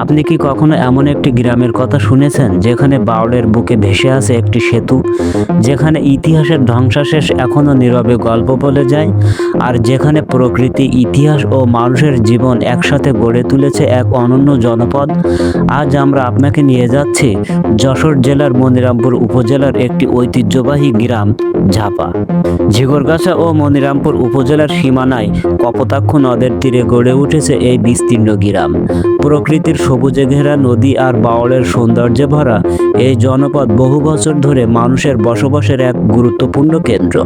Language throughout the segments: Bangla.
আপনি কি কখনো এমন একটি গ্রামের কথা শুনেছেন যেখানে বাউলের বুকে ভেসে আছে একটি সেতু, যেখানে ইতিহাসের ধ্বংসাবশেষ এখনো নীরবে গল্প বলে যায়, আর যেখানে প্রকৃতি, ইতিহাস ও মানুষের জীবন একসাথে গড়ে তুলেছে এক অনন্য জনপদ? আজ আমরা আপনাকে নিয়ে যাচ্ছি যশোর জেলার মনিরামপুর উপজেলার একটি ঐতিহ্যবাহী গ্রাম ঝাপা। ঝিগরগাছা ও মনিরামপুর উপজেলার সীমানায় কপোতাক্ষ নদের তীরে গড়ে উঠেছে এই বিস্তীর্ণ গ্রাম। প্রকৃতির সবুজে ঘেরা নদী আর বাউলের সৌন্দর্যে ভরা এই জনপদ বহু বছর ধরে মানুষের বসবাসের এক গুরুত্বপূর্ণ কেন্দ্র।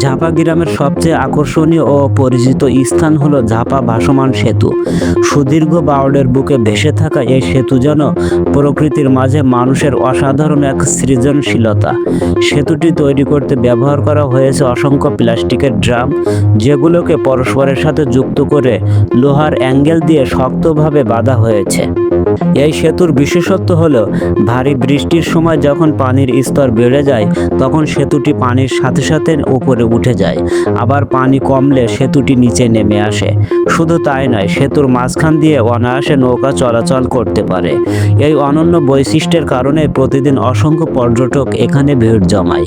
ঝাপা গ্রামের সবচেয়ে আকর্ষণীয় ও পরিচিত স্থান হলো ঝাপা ভাসমান সেতু। সুদীর্ঘ বাউলের বুকে ভেসে থাকা এই সেতু যেন প্রকৃতির মাঝে মানুষের অসাধারণ এক সৃজনশীলতা। সেতুটি তৈরি করতে ব্যবহার করা হয়েছে অসংখ্য প্লাস্টিকের ড্রাম, যেগুলোকে পরস্পরের সাথে যুক্ত করে লোহার অ্যাঙ্গেল দিয়ে শক্তভাবে বাঁধা হয়েছে। এই সেতুর বিশেষত্ব হলো ভারী বৃষ্টির সময় যখন পানির স্তর বেড়ে যায় তখন সেতুটি পানির সাথে সাথে উপরে উঠে যায়, আবার পানি কমলে সেতুটি নিচে নেমে আসে। শুধু তাই নয়, সেতুর মাঝখান দিয়ে অনায়াসে নৌকা চলাচল করতে পারে। এই অনন্য বৈশিষ্ট্যের কারণে প্রতিদিন অসংখ্য পর্যটক এখানে ভিড় জমায়।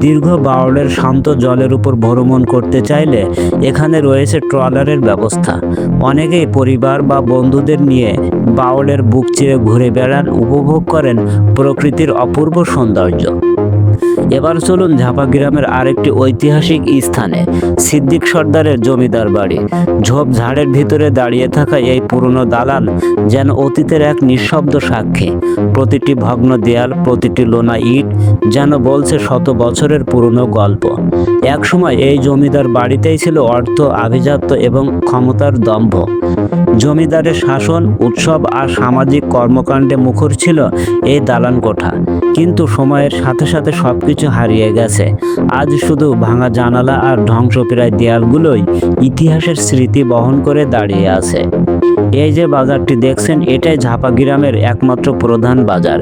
দীর্ঘ বাউলের শান্ত জলের উপর ভ্রমণ করতে চাইলে এখানে রয়েছে ট্রলারের ব্যবস্থা। অনেকেই পরিবার বা বন্ধুদের নিয়ে বাউলের বুক চিরে ঘুরে বেড়ান, উপভোগ করেন প্রকৃতির অপূর্ব সৌন্দর্য। এবার চলুন ঝাপা গ্রামের আরেকটি ঐতিহাসিক স্থানে, সিদ্দিক সর্দারের জমিদার বাড়ি। ঝোপঝাড়ের ভিতরে দাঁড়িয়ে থাকা এই পুরনো দালান যেন অতীতের এক নিঃশব্দ সাক্ষী। প্রতিটি ভগ্ন দেয়াল, প্রতিটি লোনা ইট যেন বলছে শত বছরের পুরনো গল্প। একসময় এই জমিদার বাড়িতেই ছিল অর্থ, আভিজাত্য এবং ক্ষমতার দম্ভ। জমিদারের শাসন, উৎসব আর সামাজিক কর্মকাণ্ডে মুখর ছিল এই দালান কোঠা। কিন্তু সময়ের সাথে সাথে সবকিছু হারিয়ে গেছে। আজ শুধু ভাঙা জানালা আর ধ্বংসপ্রায় দেয়ালগুলোই ইতিহাসের স্মৃতি বহন করে দাঁড়িয়ে আছে। এই যে বাজারটি দেখছেন, এটাই ঝাপা গ্রামের একমাত্র প্রধান বাজার।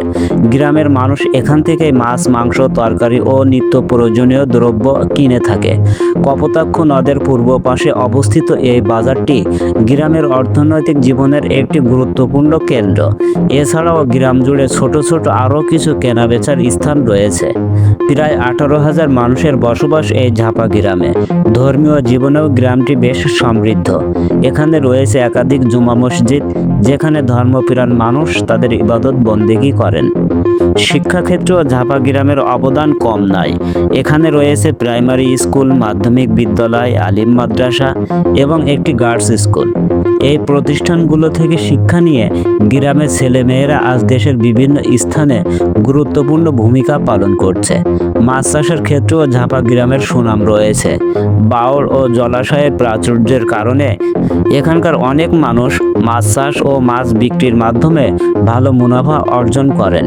গ্রামের মানুষ এখান থেকে মাছ, মাংস, তরকারি ও নিত্য প্রয়োজনীয় দ্রব্য কিনে থাকে। কপোতাক্ষ নদের পূর্ব পাশে অবস্থিত এই বাজারটি গ্রামের অর্থনৈতিক জীবনের একটি গুরুত্বপূর্ণ কেন্দ্র। এছাড়াও গ্রাম জুড়ে ছোট ছোট আরও কিছু কেনাবেচার স্থান রয়েছে। প্রায় 18,000 মানুষের বসবাস এই ঝাপা গ্রামে। ধর্মীয় জীবনেও গ্রামটি বেশ সমৃদ্ধ। এখানে রয়েছে একাধিক জুমা মসজিদ, যেখানে ধর্মপ্রাণ মানুষ তাদের ইবাদত বন্দেগী করেন। শিক্ষাক্ষেত্রেও ঝাপা গ্রামের অবদান কম নয়। এখানে রয়েছে প্রাইমারি স্কুল, মাধ্যমিক বিদ্যালয়, আলিম মাদ্রাসা এবং একটি গার্লস স্কুল। এই প্রতিষ্ঠানগুলো থেকে শিক্ষা নিয়ে গ্রামের ছেলেমেয়েরা আজ দেশের বিভিন্ন স্থানে গুরুত্বপূর্ণ ভূমিকা পালন করছে। মাছ চাষের ক্ষেত্রেও ঝাপা গ্রামের সুনাম রয়েছে। বাওর ও জলাশয়ের প্রাচুর্যের কারণে এখানকার অনেক মানুষ মাছ চাষ ও মাছ বিক্রির মাধ্যমে ভালো মুনাফা অর্জন করেন।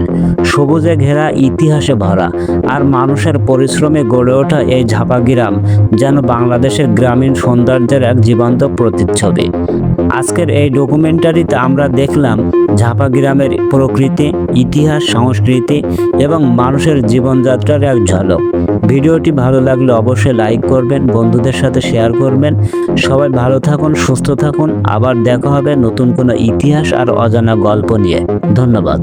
সবুজে ঘেরা, ইতিহাসে ভরা আর মানুষের পরিশ্রমে গড়ে ওঠা এই ঝাপা গ্রাম যেন বাংলাদেশের গ্রামীণ সৌন্দর্যের এক জীবন্ত প্রতিচ্ছবি। আজকের এই ডকুমেন্টারিতে আমরা দেখলাম ঝাপা গ্রামের প্রকৃতি, ইতিহাস, সংস্কৃতি এবং মানুষের জীবনযাত্রার এক ঝলক। ভিডিওটি ভালো লাগলে অবশ্যই লাইক করবেন, বন্ধুদের সাথে শেয়ার করবেন। সবাই ভালো থাকুন, সুস্থ থাকুন। আবার দেখা হবে নতুন কোনো ইতিহাস আর অজানা গল্প নিয়ে। ধন্যবাদ।